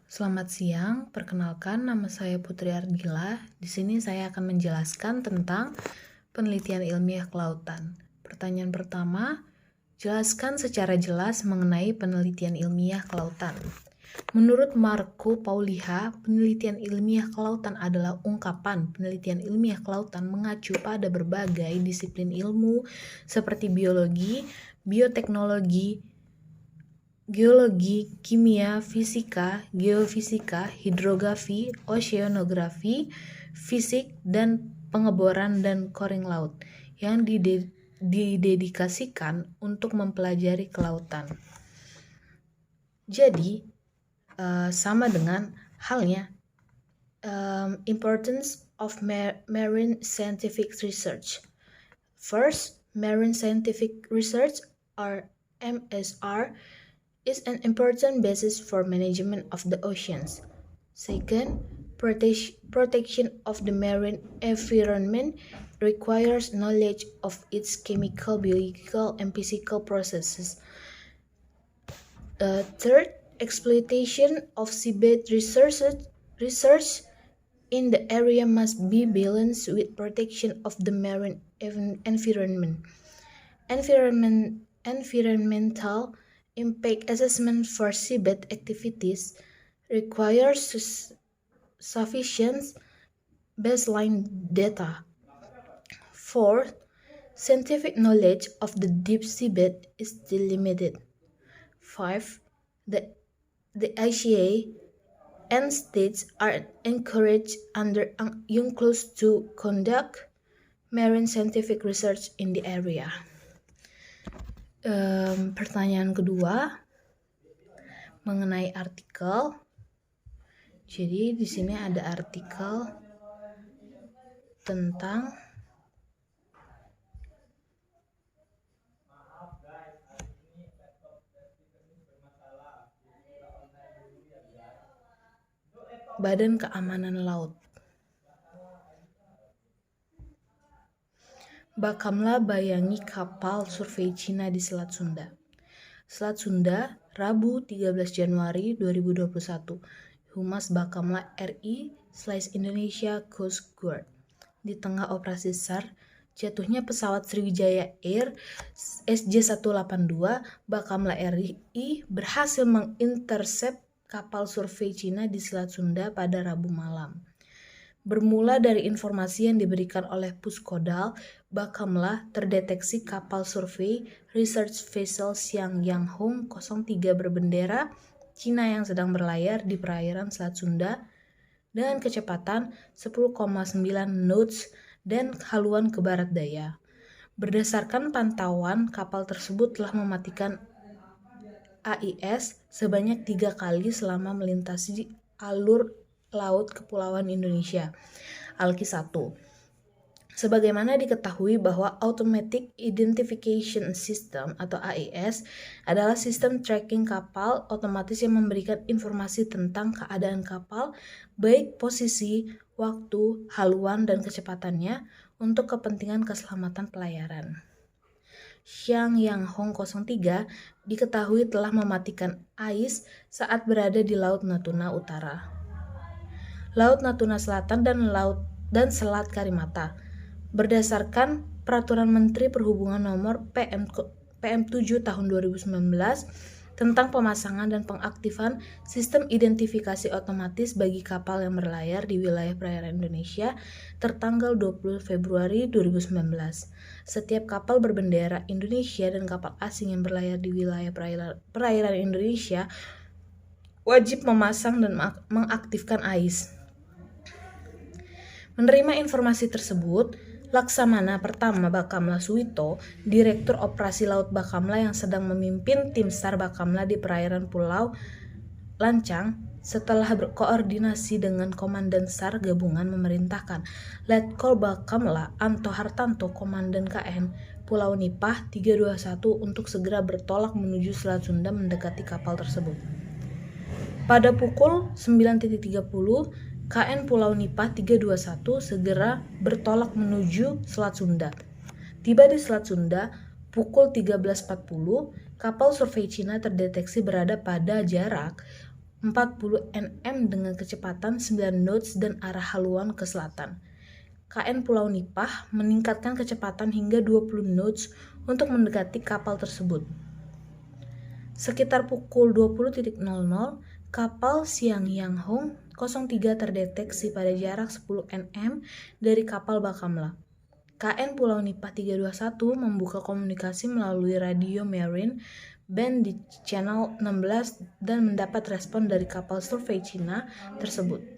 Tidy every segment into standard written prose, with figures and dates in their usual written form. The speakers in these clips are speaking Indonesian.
Selamat siang, perkenalkan nama saya Putri Ardila. Di sini saya akan menjelaskan tentang penelitian ilmiah kelautan. Pertanyaan pertama, jelaskan secara jelas mengenai penelitian ilmiah kelautan. Menurut Marco Pauliha, penelitian ilmiah kelautan adalah ungkapan penelitian ilmiah kelautan mengacu pada berbagai disiplin ilmu seperti biologi, bioteknologi, geologi, kimia, fisika, geofisika, hidrografi, oceanografi, fisik, dan pengeboran dan coring laut yang didedikasikan untuk mempelajari kelautan. Jadi, sama dengan halnya importance of marine scientific research. First, marine scientific research, or MSR, is an important basis for management of the oceans. Second, protection of the marine environment requires knowledge of its chemical, biological, and physical processes. Third, exploitation of seabed research in the area must be balanced with protection of the marine environment. Environmental impact assessment for seabed activities requires sufficient baseline data. Fourth, scientific knowledge of the deep seabed is still limited. 5. The ICA and states are encouraged under UNCLOS to conduct marine scientific research in the area. Pertanyaan kedua mengenai artikel. Jadi di sini ada artikel tentang Badan Keamanan Laut. Bakamla bayangi kapal survei Cina di Selat Sunda. Selat Sunda, Rabu 13 Januari 2021. Humas Bakamla RI / Indonesia Coast Guard. Di tengah operasi SAR, jatuhnya pesawat Sriwijaya Air SJ182, Bakamla RI berhasil mengintersep kapal survei Cina di Selat Sunda pada Rabu malam. Bermula dari informasi yang diberikan oleh Puskodal, Bakamla terdeteksi kapal survei research vessel Xiangyang Hong 03 berbendera Cina yang sedang berlayar di perairan Selat Sunda dengan kecepatan 10,9 knots dan haluan ke barat daya. Berdasarkan pantauan, kapal tersebut telah mematikan AIS sebanyak 3 kali selama melintasi alur laut Kepulauan Indonesia. Alki 1. Sebagaimana diketahui bahwa Automatic Identification System atau AIS adalah sistem tracking kapal otomatis yang memberikan informasi tentang keadaan kapal, baik posisi, waktu, haluan, dan kecepatannya untuk kepentingan keselamatan pelayaran. Xiangyang Hong 03 diketahui telah mematikan AIS saat berada di Laut Natuna Utara, Laut Natuna Selatan, dan Selat Karimata. Berdasarkan Peraturan Menteri Perhubungan Nomor PM7 Tahun 2019 tentang pemasangan dan pengaktifan sistem identifikasi otomatis bagi kapal yang berlayar di wilayah perairan Indonesia tertanggal 20 Februari 2019. Setiap kapal berbendera Indonesia dan kapal asing yang berlayar di wilayah perairan Indonesia wajib memasang dan mengaktifkan AIS. Menerima informasi tersebut, Laksamana Pertama Bakamla Suwito, Direktur Operasi Laut Bakamla yang sedang memimpin tim SAR Bakamla di perairan Pulau Lancang, setelah berkoordinasi dengan Komandan SAR Gabungan memerintahkan Letkol Bakamla Anto Hartanto, Komandan KN Pulau Nipah 321 untuk segera bertolak menuju Selat Sunda mendekati kapal tersebut. Pada pukul 9.30, KN Pulau Nipah 321 segera bertolak menuju Selat Sunda. Tiba di Selat Sunda pukul 13.40, kapal survei Cina terdeteksi berada pada jarak 40 nm dengan kecepatan 9 knots dan arah haluan ke selatan. KN Pulau Nipah meningkatkan kecepatan hingga 20 knots untuk mendekati kapal tersebut. Sekitar pukul 20.00, kapal Siang Yang Hong 03 terdeteksi pada jarak 10 nm dari kapal Bakamla. KN Pulau Nipah 321 membuka komunikasi melalui radio marine band di channel 16 dan mendapat respon dari kapal survei Cina tersebut.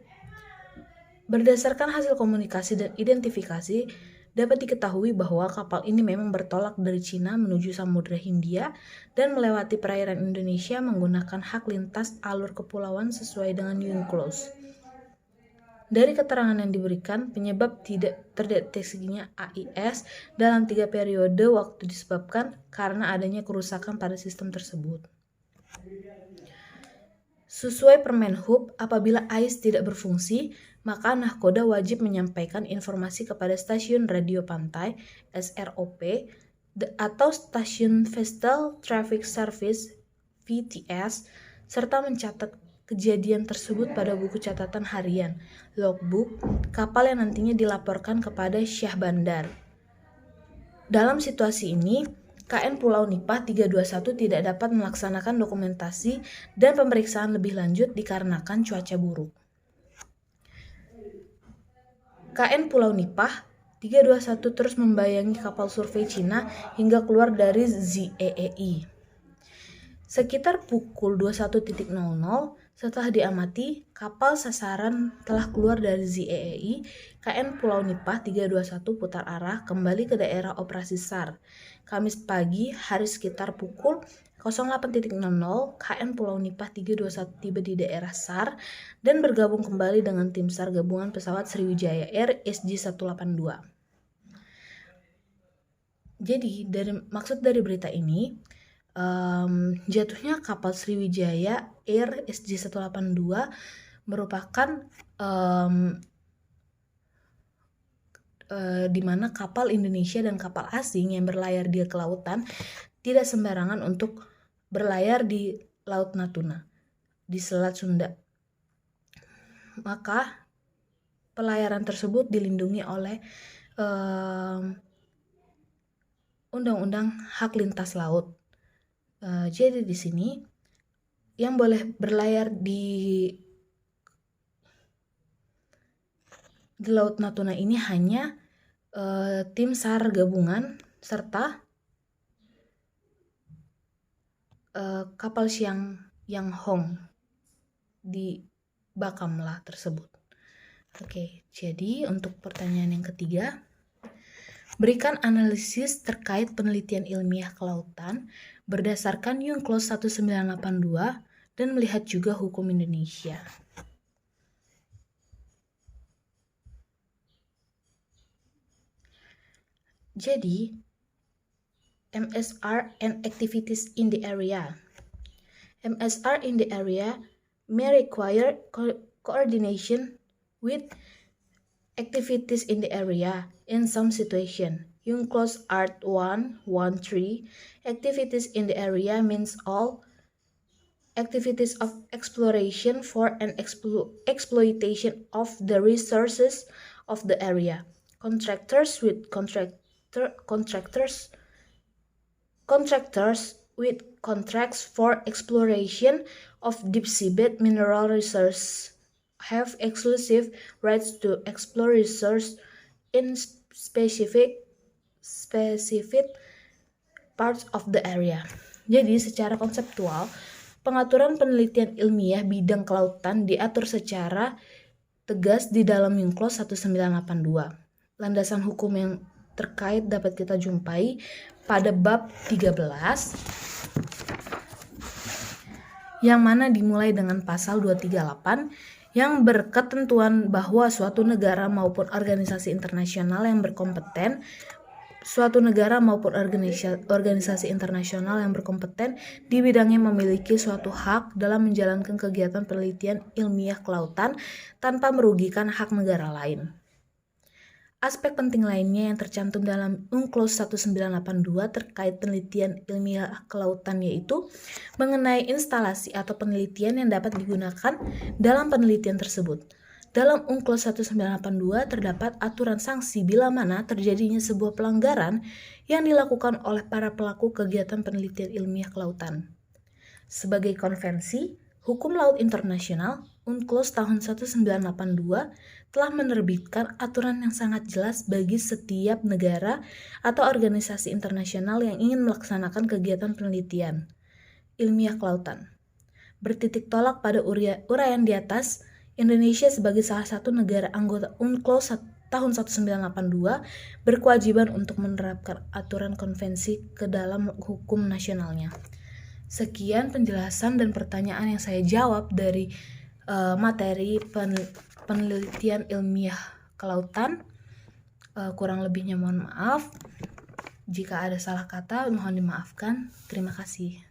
Berdasarkan hasil komunikasi dan identifikasi, dapat diketahui bahwa kapal ini memang bertolak dari Cina menuju Samudra Hindia dan melewati perairan Indonesia menggunakan hak lintas alur kepulauan sesuai dengan UNCLOS. Dari keterangan yang diberikan, penyebab tidak terdeteksinya AIS dalam 3 periode waktu disebabkan karena adanya kerusakan pada sistem tersebut. Sesuai Permen Hub, apabila AIS tidak berfungsi, maka nahkoda wajib menyampaikan informasi kepada stasiun radio pantai (SROP) atau stasiun Vestel Traffic Service (VTS) serta mencatat kejadian tersebut pada buku catatan harian (logbook) kapal yang nantinya dilaporkan kepada Syah Bandar. Dalam situasi ini, KN Pulau Nipah 321 tidak dapat melaksanakan dokumentasi dan pemeriksaan lebih lanjut dikarenakan cuaca buruk. KN Pulau Nipah 321 terus membayangi kapal survei Cina hingga keluar dari ZEEI. Sekitar pukul 21.00, setelah diamati, kapal sasaran telah keluar dari ZEEI. KN Pulau Nipah 321 putar arah kembali ke daerah operasi SAR. Kamis pagi, hari sekitar pukul 08.00, KN Pulau Nipah 321 tiba di daerah SAR dan bergabung kembali dengan tim SAR gabungan pesawat Sriwijaya Air SJ182. Jadi, maksud dari berita ini, jatuhnya kapal Sriwijaya Air SJ182 merupakan di mana kapal Indonesia dan kapal asing yang berlayar di kelautan tidak sembarangan untuk berlayar di Laut Natuna, di Selat Sunda. Maka pelayaran tersebut dilindungi oleh Undang-Undang Hak Lintas Laut. Jadi di sini yang boleh berlayar di Laut Natuna ini hanya tim SAR gabungan serta kapal Siang Yang Hong di Bakamla tersebut. Oke, jadi untuk pertanyaan yang ketiga, berikan analisis terkait penelitian ilmiah kelautan berdasarkan UNCLOS 1982 dan melihat juga hukum Indonesia. Jadi, MSR and activities in the area. MSR in the area may require coordination with activities in the area in some situation. UNCLOS Art 113, activities in the area means all activities of exploration for and exploitation of the resources of the area. Contractors with contractors with contracts for exploration of deep seabed mineral resources have exclusive rights to explore resource in specific parts of the area. Jadi secara konseptual, pengaturan penelitian ilmiah bidang kelautan diatur secara tegas di dalam UNCLOS 1982. Landasan hukum yang terkait dapat kita jumpai pada bab 13 yang mana dimulai dengan pasal 238 yang berketentuan bahwa suatu negara maupun organisasi internasional yang berkompeten di bidangnya memiliki suatu hak dalam menjalankan kegiatan penelitian ilmiah kelautan tanpa merugikan hak negara lain. Aspek penting lainnya yang tercantum dalam UNCLOS 1982 terkait penelitian ilmiah kelautan yaitu mengenai instalasi atau penelitian yang dapat digunakan dalam penelitian tersebut. Dalam UNCLOS 1982 terdapat aturan sanksi bila mana terjadinya sebuah pelanggaran yang dilakukan oleh para pelaku kegiatan penelitian ilmiah kelautan. Sebagai konvensi Hukum Laut Internasional, UNCLOS tahun 1982 telah menerbitkan aturan yang sangat jelas bagi setiap negara atau organisasi internasional yang ingin melaksanakan kegiatan penelitian ilmiah kelautan. Bertitik tolak pada uraian di atas, Indonesia sebagai salah satu negara anggota UNCLOS tahun 1982 berkewajiban untuk menerapkan aturan konvensi ke dalam hukum nasionalnya. Sekian penjelasan dan pertanyaan yang saya jawab dari materi penelitian ilmiah kelautan. Kurang lebihnya mohon maaf. Jika ada salah kata mohon dimaafkan. Terima kasih.